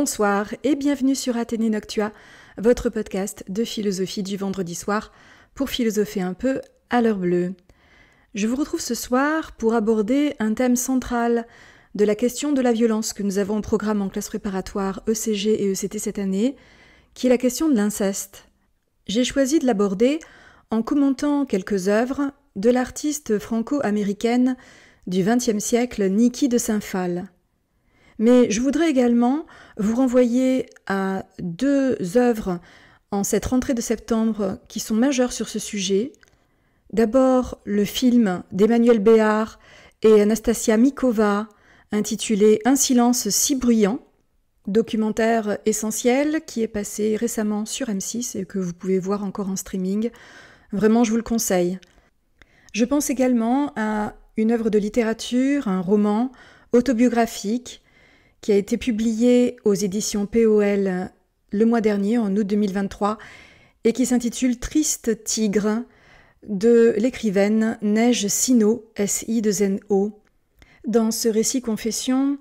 Bonsoir et bienvenue sur Athénée Noctua, votre podcast de philosophie du vendredi soir pour philosopher un peu à l'heure bleue. Je vous retrouve ce soir pour aborder un thème central de la question de la violence que nous avons au programme en classe préparatoire ECG et ECT cette année, qui est la question de l'inceste. J'ai choisi de l'aborder en commentant quelques œuvres de l'artiste franco-américaine du XXe siècle Niki de Saint-Phal. Mais je voudrais également vous renvoyer à deux œuvres en cette rentrée de septembre qui sont majeures sur ce sujet. D'abord, le film d'Emmanuel Béard et Anastasia Mikova intitulé « Un silence si bruyant », documentaire essentiel qui est passé récemment sur M6 et que vous pouvez voir encore en streaming. Vraiment, je vous le conseille. Je pense également à une œuvre de littérature, un roman autobiographique qui a été publié aux éditions POL le mois dernier, en août 2023, et qui s'intitule « Triste tigre » de l'écrivaine Neige Sino, S-I-2-N-O. Dans ce récit confession,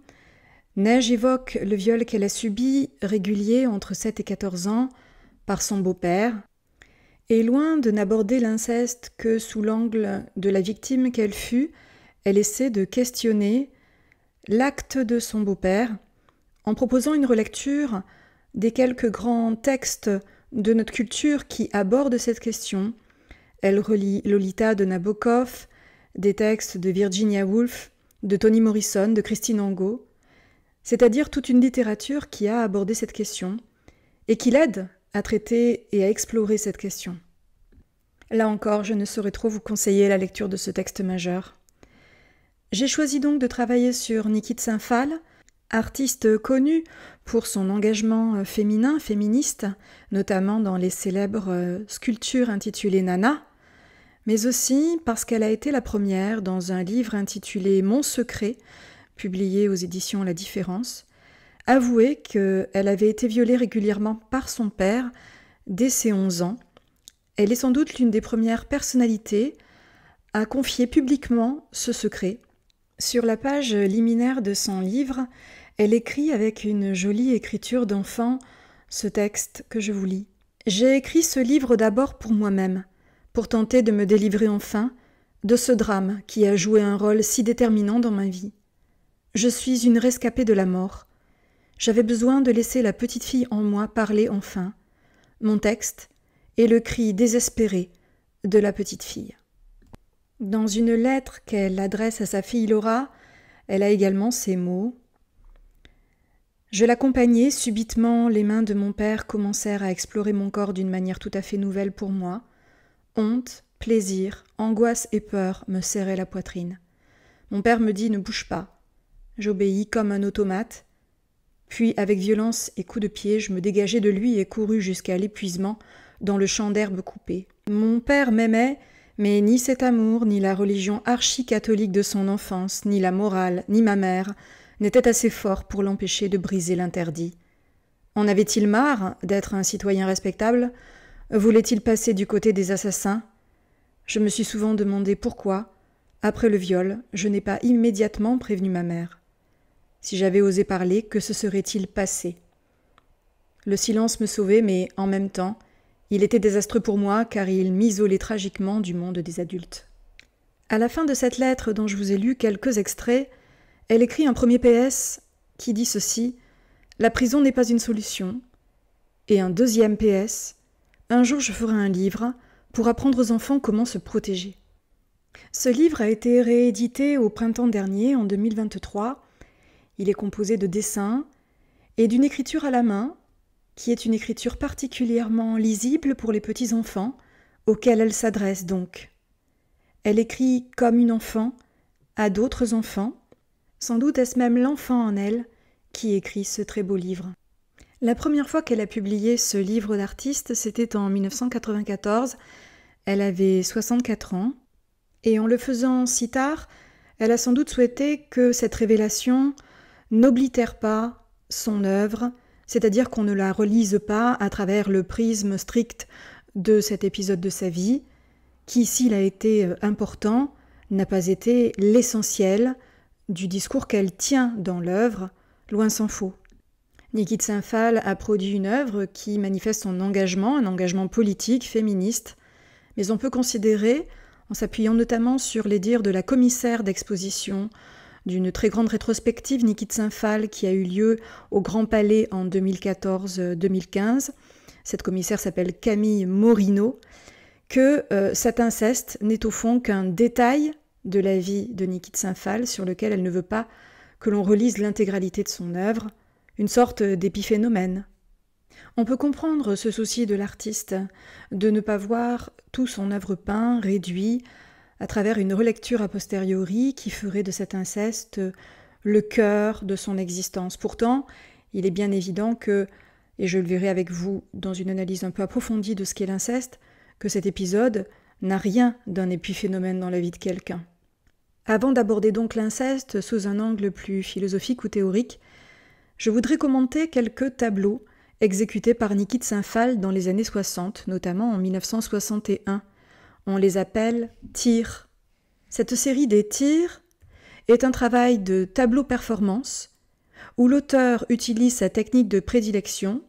Neige évoque le viol qu'elle a subi régulier entre 7 et 14 ans par son beau-père, et loin de n'aborder l'inceste que sous l'angle de la victime qu'elle fut, elle essaie de questionner l'acte de son beau-père en proposant une relecture des quelques grands textes de notre culture qui abordent cette question. Elle relie Lolita de Nabokov, des textes de Virginia Woolf, de Toni Morrison, de Christine Angot, c'est-à-dire toute une littérature qui a abordé cette question et qui l'aide à traiter et à explorer cette question. Là encore, je ne saurais trop vous conseiller la lecture de ce texte majeur. J'ai choisi donc de travailler sur Niki de Saint-Phal, artiste connu pour son engagement féminin, féministe, notamment dans les célèbres sculptures intitulées Nana, mais aussi parce qu'elle a été la première dans un livre intitulé Mon secret, publié aux éditions La Différence, avouer qu'elle avait été violée régulièrement par son père dès ses 11 ans. Elle est sans doute l'une des premières personnalités à confier publiquement ce secret. Sur la page liminaire de son livre, elle écrit avec une jolie écriture d'enfant ce texte que je vous lis. « J'ai écrit ce livre d'abord pour moi-même, pour tenter de me délivrer enfin de ce drame qui a joué un rôle si déterminant dans ma vie. Je suis une rescapée de la mort. J'avais besoin de laisser la petite fille en moi parler enfin. Mon texte est le cri désespéré de la petite fille. » Dans une lettre qu'elle adresse à sa fille Laura, elle a également ces mots. « Je l'accompagnais, subitement les mains de mon père commencèrent à explorer mon corps d'une manière tout à fait nouvelle pour moi. Honte, plaisir, angoisse et peur me serraient la poitrine. Mon père me dit « Ne bouge pas ». J'obéis comme un automate. Puis, avec violence et coups de pied, je me dégageai de lui et courus jusqu'à l'épuisement dans le champ d'herbe coupée. Mon père m'aimait, mais ni cet amour, ni la religion archi-catholique de son enfance, ni la morale, ni ma mère, n'étaient assez forts pour l'empêcher de briser l'interdit. En avait-il marre d'être un citoyen respectable ? Voulait-il passer du côté des assassins ? Je me suis souvent demandé pourquoi, après le viol, je n'ai pas immédiatement prévenu ma mère. Si j'avais osé parler, que se serait-il passé ? Le silence me sauvait, mais en même temps, il était désastreux pour moi car il m'isolait tragiquement du monde des adultes. À la fin de cette lettre dont je vous ai lu quelques extraits, elle écrit un premier PS qui dit ceci : « La prison n'est pas une solution. » Et un deuxième PS : « Un jour je ferai un livre pour apprendre aux enfants comment se protéger. » Ce livre a été réédité au printemps dernier, en 2023. Il est composé de dessins et d'une écriture à la main, qui est une écriture particulièrement lisible pour les petits-enfants, auxquels elle s'adresse donc. Elle écrit comme une enfant, à d'autres enfants. Sans doute est-ce même l'enfant en elle qui écrit ce très beau livre. La première fois qu'elle a publié ce livre d'artiste, c'était en 1994. Elle avait 64 ans. Et en le faisant si tard, elle a sans doute souhaité que cette révélation n'oblitère pas son œuvre, c'est-à-dire qu'on ne la relise pas à travers le prisme strict de cet épisode de sa vie, qui, s'il a été important, n'a pas été l'essentiel du discours qu'elle tient dans l'œuvre, loin s'en faut. Niki de Saint-Phalle a produit une œuvre qui manifeste son engagement, un engagement politique, féministe, mais on peut considérer, en s'appuyant notamment sur les dires de la commissaire d'exposition d'une très grande rétrospective Niki de Saint-Phalle qui a eu lieu au Grand Palais en 2014-2015, cette commissaire s'appelle Camille Morino, que cet inceste n'est au fond qu'un détail de la vie de Niki de Saint-Phalle sur lequel elle ne veut pas que l'on relise l'intégralité de son œuvre, une sorte d'épiphénomène. On peut comprendre ce souci de l'artiste de ne pas voir tout son œuvre peint réduit à travers une relecture a posteriori qui ferait de cet inceste le cœur de son existence. Pourtant, il est bien évident que, et je le verrai avec vous dans une analyse un peu approfondie de ce qu'est l'inceste, que cet épisode n'a rien d'un épiphénomène dans la vie de quelqu'un. Avant d'aborder donc l'inceste sous un angle plus philosophique ou théorique, je voudrais commenter quelques tableaux exécutés par Niki de Saint-Phalle dans les années 60, notamment en 1961. On les appelle tirs. Cette série des tirs est un travail de tableau-performance où l'auteur utilise sa technique de prédilection.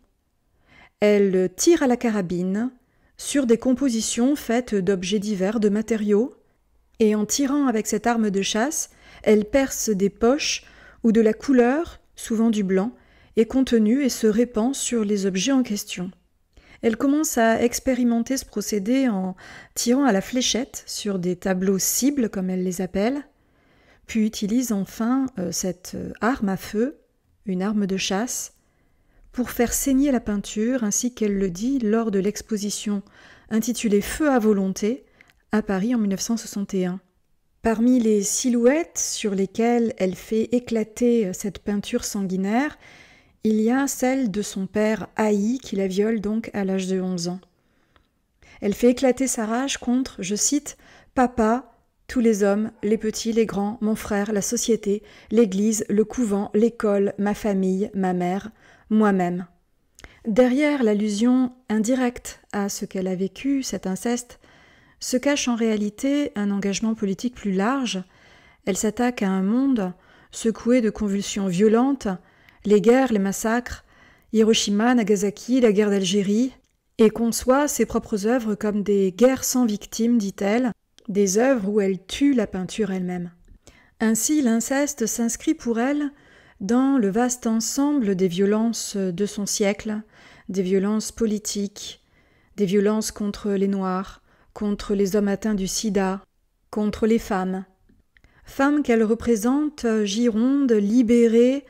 Elle tire à la carabine sur des compositions faites d'objets divers, de matériaux, et en tirant avec cette arme de chasse, elle perce des poches où de la couleur, souvent du blanc, est contenue et se répand sur les objets en question. Elle commence à expérimenter ce procédé en tirant à la fléchette sur des tableaux cibles, comme elle les appelle, puis utilise enfin cette arme à feu, une arme de chasse, pour faire saigner la peinture, ainsi qu'elle le dit lors de l'exposition intitulée Feu à volonté, à Paris en 1961. Parmi les silhouettes sur lesquelles elle fait éclater cette peinture sanguinaire, il y a celle de son père haï qui la viole donc à l'âge de 11 ans. Elle fait éclater sa rage contre, je cite, « Papa, tous les hommes, les petits, les grands, mon frère, la société, l'église, le couvent, l'école, ma famille, ma mère, moi-même. » Derrière l'allusion indirecte à ce qu'elle a vécu, cet inceste, se cache en réalité un engagement politique plus large. Elle s'attaque à un monde secoué de convulsions violentes, les guerres, les massacres, Hiroshima, Nagasaki, la guerre d'Algérie, et conçoit ses propres œuvres comme des guerres sans victimes, dit-elle, des œuvres où elle tue la peinture elle-même. Ainsi, l'inceste s'inscrit pour elle dans le vaste ensemble des violences de son siècle, des violences politiques, des violences contre les Noirs, contre les hommes atteints du sida, contre les femmes. Femmes qu'elle représente girondes, libérées,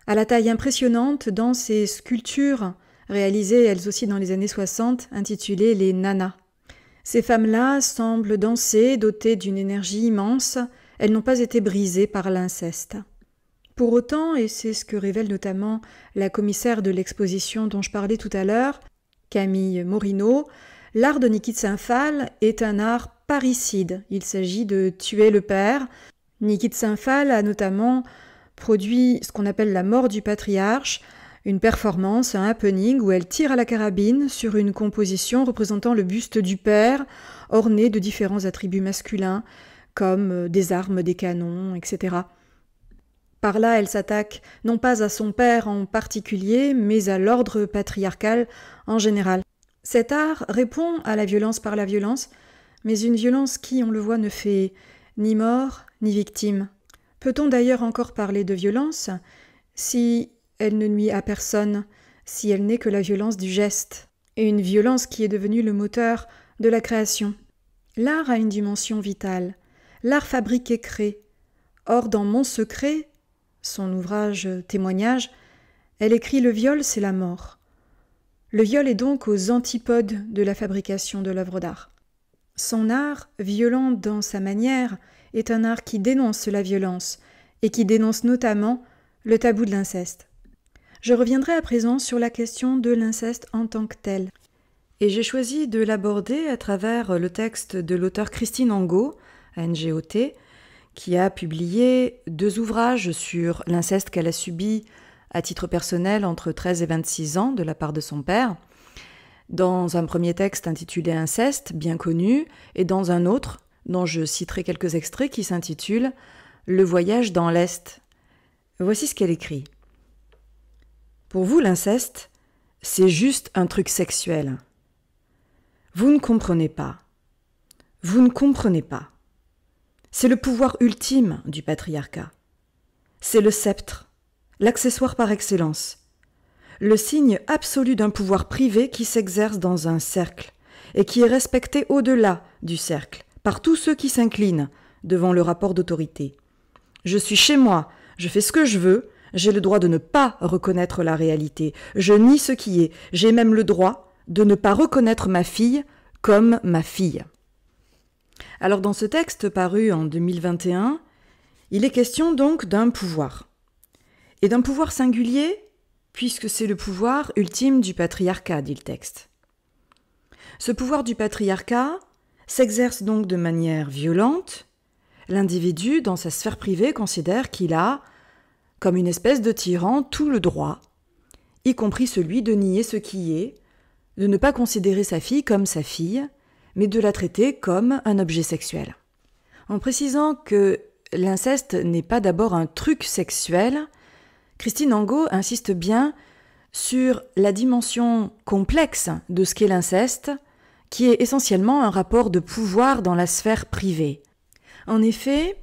à la taille impressionnante dans ses sculptures, réalisées elles aussi dans les années 60, intitulées les nanas. Ces femmes-là semblent danser, dotées d'une énergie immense, elles n'ont pas été brisées par l'inceste. Pour autant, et c'est ce que révèle notamment la commissaire de l'exposition dont je parlais tout à l'heure, Camille Morino, l'art de Niki de Saint-Phalle est un art parricide. Il s'agit de tuer le père. Niki de Saint-Phalle a notamment produit ce qu'on appelle la mort du patriarche, une performance, un happening où elle tire à la carabine sur une composition représentant le buste du père, orné de différents attributs masculins, comme des armes, des canons, etc. Par là, elle s'attaque non pas à son père en particulier, mais à l'ordre patriarcal en général. Cet art répond à la violence par la violence, mais une violence qui, on le voit, ne fait ni mort ni victime. Peut-on d'ailleurs encore parler de violence si elle ne nuit à personne, si elle n'est que la violence du geste, et une violence qui est devenue le moteur de la création? L'art a une dimension vitale. L'art fabrique et crée. Or, dans Mon secret, son ouvrage témoignage, elle écrit « Le viol, c'est la mort ». Le viol est donc aux antipodes de la fabrication de l'œuvre d'art. Son art, violent dans sa manière, est un art qui dénonce la violence et qui dénonce notamment le tabou de l'inceste. Je reviendrai à présent sur la question de l'inceste en tant que tel. Et j'ai choisi de l'aborder à travers le texte de l'auteure Christine Angot, ANGOT, qui a publié 2 ouvrages sur l'inceste qu'elle a subi à titre personnel entre 13 et 26 ans de la part de son père, dans un premier texte intitulé « Inceste », bien connu, et dans un autre, dont je citerai quelques extraits, qui s'intitule « Le voyage dans l'Est ». Voici ce qu'elle écrit. Pour vous, l'inceste, c'est juste un truc sexuel. Vous ne comprenez pas. Vous ne comprenez pas. C'est le pouvoir ultime du patriarcat. C'est le sceptre, l'accessoire par excellence, le signe absolu d'un pouvoir privé qui s'exerce dans un cercle et qui est respecté au-delà du cercle par tous ceux qui s'inclinent devant le rapport d'autorité. Je suis chez moi, je fais ce que je veux, j'ai le droit de ne pas reconnaître la réalité, je nie ce qui est, j'ai même le droit de ne pas reconnaître ma fille comme ma fille. Alors dans ce texte paru en 2021, il est question donc d'un pouvoir. Et d'un pouvoir singulier, puisque c'est le pouvoir ultime du patriarcat, dit le texte. Ce pouvoir du patriarcat s'exerce donc de manière violente. L'individu, dans sa sphère privée, considère qu'il a, comme une espèce de tyran, tout le droit, y compris celui de nier ce qui est, de ne pas considérer sa fille comme sa fille, mais de la traiter comme un objet sexuel. En précisant que l'inceste n'est pas d'abord un truc sexuel, Christine Angot insiste bien sur la dimension complexe de ce qu'est l'inceste, qui est essentiellement un rapport de pouvoir dans la sphère privée. En effet,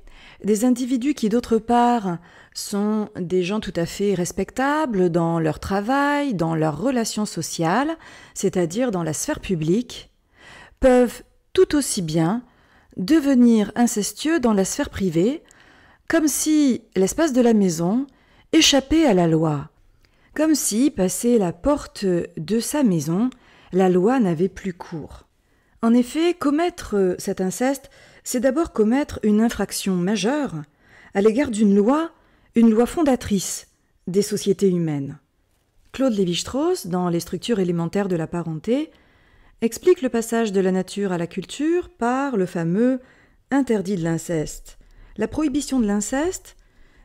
des individus qui d'autre part sont des gens tout à fait respectables dans leur travail, dans leurs relations sociales, c'est-à-dire dans la sphère publique, peuvent tout aussi bien devenir incestueux dans la sphère privée, comme si l'espace de la maison échappait à la loi, comme si, passé la porte de sa maison, la loi n'avait plus cours. En effet, commettre cet inceste, c'est d'abord commettre une infraction majeure à l'égard d'une loi fondatrice des sociétés humaines. Claude Lévi-Strauss, dans Les structures élémentaires de la parenté, explique le passage de la nature à la culture par le fameux interdit de l'inceste. La prohibition de l'inceste,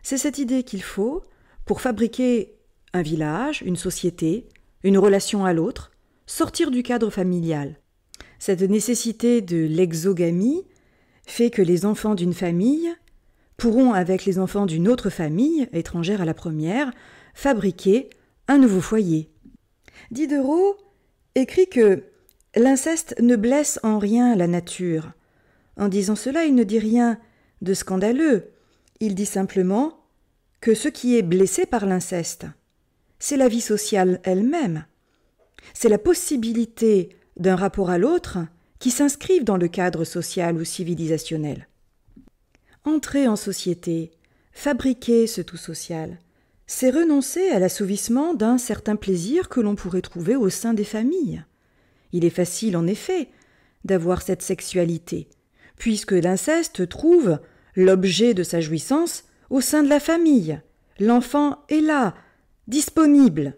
c'est cette idée qu'il faut, pour fabriquer un village, une société, une relation à l'autre, sortir du cadre familial. Cette nécessité de l'exogamie fait que les enfants d'une famille pourront, avec les enfants d'une autre famille, étrangère à la première, fabriquer un nouveau foyer. Diderot écrit que l'inceste ne blesse en rien la nature. En disant cela, il ne dit rien de scandaleux. Il dit simplement que ce qui est blessé par l'inceste, c'est la vie sociale elle-même. C'est la possibilité d'un rapport à l'autre qui s'inscrivent dans le cadre social ou civilisationnel. Entrer en société, fabriquer ce tout social, c'est renoncer à l'assouvissement d'un certain plaisir que l'on pourrait trouver au sein des familles. Il est facile, en effet, d'avoir cette sexualité, puisque l'inceste trouve l'objet de sa jouissance au sein de la famille. L'enfant est là, disponible.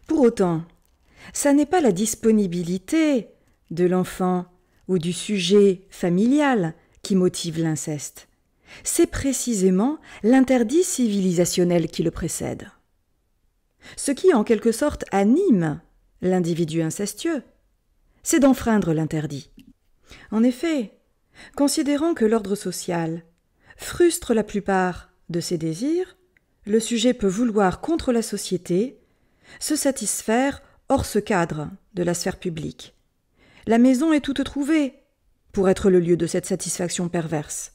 Pour autant, ça n'est pas la disponibilité de l'enfant ou du sujet familial qui motive l'inceste. C'est précisément l'interdit civilisationnel qui le précède. Ce qui, en quelque sorte, anime l'individu incestueux, c'est d'enfreindre l'interdit. En effet, considérant que l'ordre social frustre la plupart de ses désirs, le sujet peut vouloir, contre la société, se satisfaire hors ce cadre de la sphère publique. La maison est toute trouvée pour être le lieu de cette satisfaction perverse.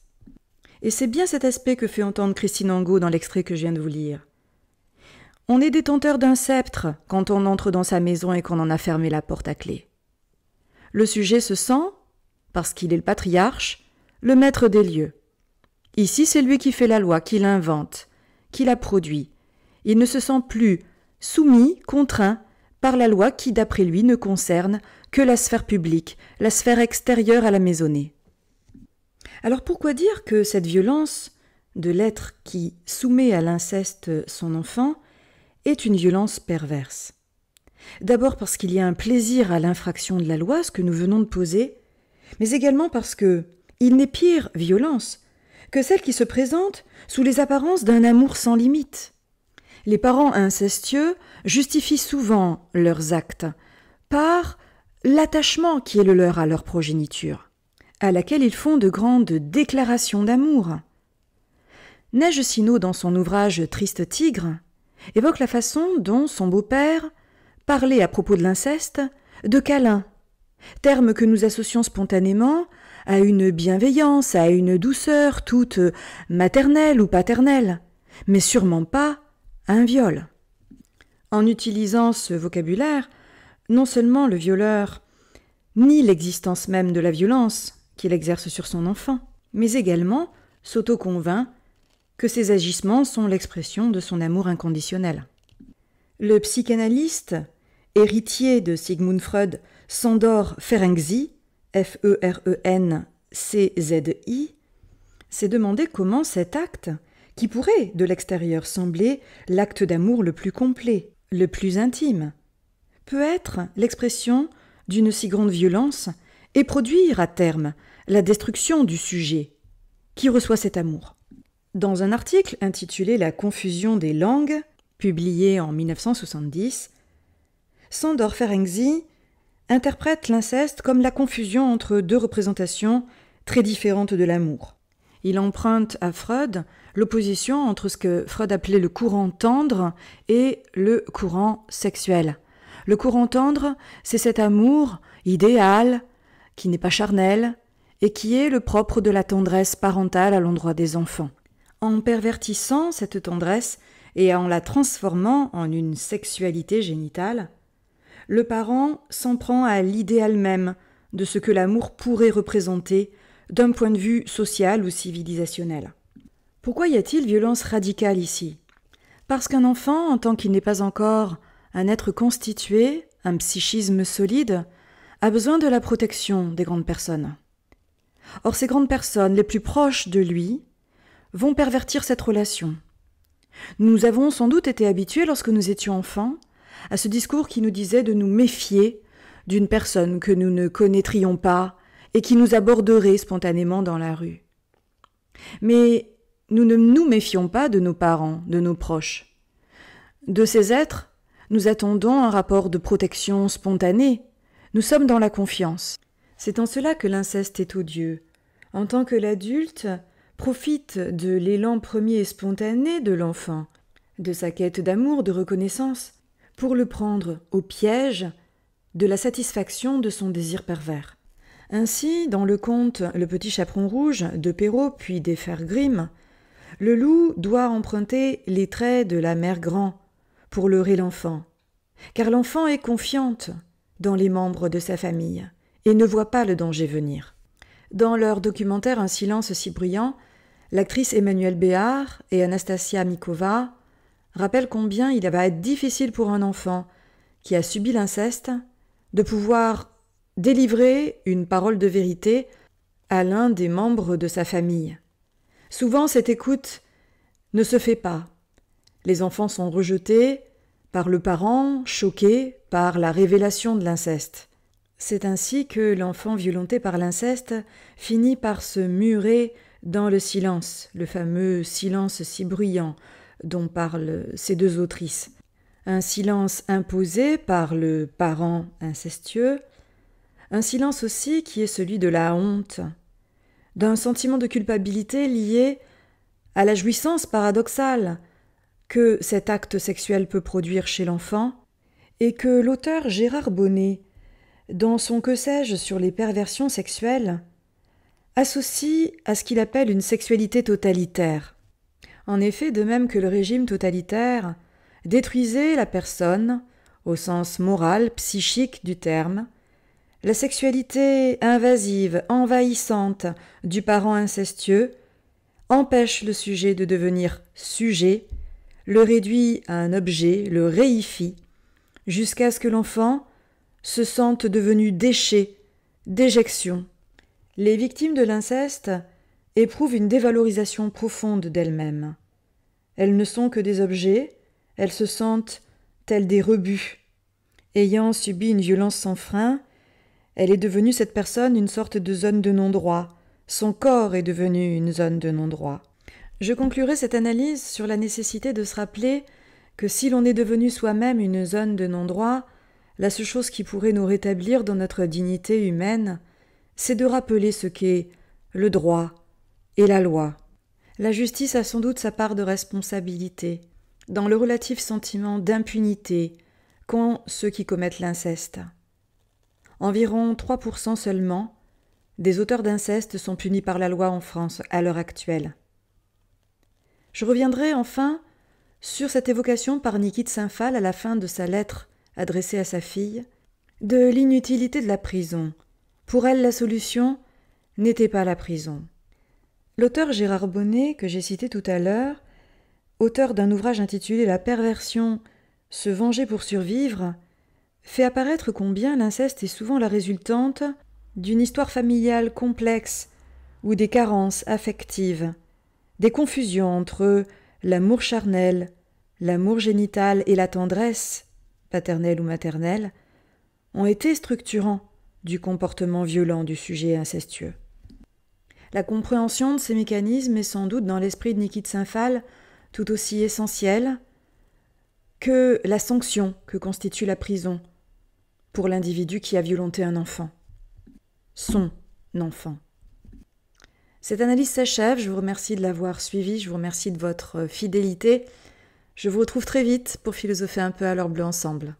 Et c'est bien cet aspect que fait entendre Christine Angot dans l'extrait que je viens de vous lire. On est détenteur d'un sceptre quand on entre dans sa maison et qu'on en a fermé la porte à clé. Le sujet se sent, parce qu'il est le patriarche, le maître des lieux. Ici, c'est lui qui fait la loi, qui l'invente, qui la produit. Il ne se sent plus soumis, contraint par la loi qui, d'après lui, ne concerne que la sphère publique, la sphère extérieure à la maisonnée. Alors pourquoi dire que cette violence de l'être qui soumet à l'inceste son enfant est une violence perverse ? D'abord parce qu'il y a un plaisir à l'infraction de la loi, ce que nous venons de poser, mais également parce que il n'est pire violence que celle qui se présente sous les apparences d'un amour sans limite. Les parents incestueux justifient souvent leurs actes par l'attachement qui est le leur à leur progéniture, à laquelle ils font de grandes déclarations d'amour. Neige Sinaud, dans son ouvrage Triste Tigre, évoque la façon dont son beau-père parlait à propos de l'inceste de câlin, terme que nous associons spontanément à une bienveillance, à une douceur toute maternelle ou paternelle, mais sûrement pas à un viol. En utilisant ce vocabulaire, non seulement le violeur nie l'existence même de la violence qu'il exerce sur son enfant, mais également s'auto-convainc que ses agissements sont l'expression de son amour inconditionnel. Le psychanalyste, héritier de Sigmund Freud, Sándor Ferenczi, F-E-R-E-N-C-Z-I, s'est demandé comment cet acte, qui pourrait de l'extérieur sembler l'acte d'amour le plus complet, le plus intime, peut être l'expression d'une si grande violence et produire à terme la destruction du sujet qui reçoit cet amour. Dans un article intitulé « La confusion des langues », publié en 1970, Sándor Ferenczi interprète l'inceste comme la confusion entre deux représentations très différentes de l'amour. Il emprunte à Freud l'opposition entre ce que Freud appelait le courant tendre et le courant sexuel. Le courant tendre, c'est cet amour idéal, qui n'est pas charnel, et qui est le propre de la tendresse parentale à l'endroit des enfants. En pervertissant cette tendresse et en la transformant en une sexualité génitale, le parent s'en prend à l'idéal même de ce que l'amour pourrait représenter d'un point de vue social ou civilisationnel. Pourquoi y a-t-il violence radicale ici ? Parce qu'un enfant, en tant qu'il n'est pas encore un être constitué, un psychisme solide, a besoin de la protection des grandes personnes. Or, ces grandes personnes, les plus proches de lui, vont pervertir cette relation. Nous avons sans doute été habitués, lorsque nous étions enfants, à ce discours qui nous disait de nous méfier d'une personne que nous ne connaîtrions pas et qui nous aborderait spontanément dans la rue. Mais nous ne nous méfions pas de nos parents, de nos proches. De ces êtres, nous attendons un rapport de protection spontanée. Nous sommes dans la confiance. C'est en cela que l'inceste est odieux. En tant que l'adulte profite de l'élan premier et spontané de l'enfant, de sa quête d'amour, de reconnaissance, pour le prendre au piège de la satisfaction de son désir pervers. Ainsi, dans le conte Le Petit Chaperon Rouge de Perrault puis des Frères Grimm, le loup doit emprunter les traits de la mère Grand pour leurrer l'enfant, car l'enfant est confiante dans les membres de sa famille et ne voit pas le danger venir. Dans leur documentaire Un silence si bruyant, l'actrice Emmanuelle Béard et Anastasia Mikova rappellent combien il va être difficile pour un enfant qui a subi l'inceste de pouvoir délivrer une parole de vérité à l'un des membres de sa famille. Souvent, cette écoute ne se fait pas. Les enfants sont rejetés par le parent, choqués par la révélation de l'inceste. C'est ainsi que l'enfant violenté par l'inceste finit par se murer dans le silence, le fameux silence si bruyant dont parlent ces deux autrices. Un silence imposé par le parent incestueux, un silence aussi qui est celui de la honte, d'un sentiment de culpabilité lié à la jouissance paradoxale que cet acte sexuel peut produire chez l'enfant, et que l'auteur Gérard Bonnet, dans son Que sais-je sur les perversions sexuelles, associe à ce qu'il appelle une sexualité totalitaire. En effet, de même que le régime totalitaire détruisait la personne, au sens moral, psychique du terme, la sexualité invasive, envahissante du parent incestueux empêche le sujet de devenir sujet, le réduit à un objet, le réifie, jusqu'à ce que l'enfant se sente devenu déchet, déjection. Les victimes de l'inceste éprouvent une dévalorisation profonde d'elles-mêmes. Elles ne sont que des objets, elles se sentent telles des rebuts. Ayant subi une violence sans frein, elle est devenue, cette personne, une sorte de zone de non-droit. Son corps est devenu une zone de non-droit. Je conclurai cette analyse sur la nécessité de se rappeler que si l'on est devenu soi-même une zone de non-droit, la seule chose qui pourrait nous rétablir dans notre dignité humaine, c'est de rappeler ce qu'est le droit et la loi. La justice a sans doute sa part de responsabilité, dans le relatif sentiment d'impunité qu'ont ceux qui commettent l'inceste. Environ 3% seulement des auteurs d'inceste sont punis par la loi en France à l'heure actuelle. Je reviendrai enfin sur cette évocation par Niki de Saint-Phalle à la fin de sa lettre adressée à sa fille de l'inutilité de la prison. Pour elle, la solution n'était pas la prison. L'auteur Gérard Bonnet, que j'ai cité tout à l'heure, auteur d'un ouvrage intitulé « La perversion, se venger pour survivre », fait apparaître combien l'inceste est souvent la résultante d'une histoire familiale complexe ou des carences affectives, des confusions entre l'amour charnel, l'amour génital et la tendresse, paternelle ou maternelle, ont été structurants du comportement violent du sujet incestueux. La compréhension de ces mécanismes est sans doute dans l'esprit de Niki de Saint-Phalle tout aussi essentielle que la sanction que constitue la prison pour l'individu qui a violenté un enfant, son enfant. Cette analyse s'achève, je vous remercie de l'avoir suivie, je vous remercie de votre fidélité. Je vous retrouve très vite pour philosopher un peu à l'heure bleue ensemble.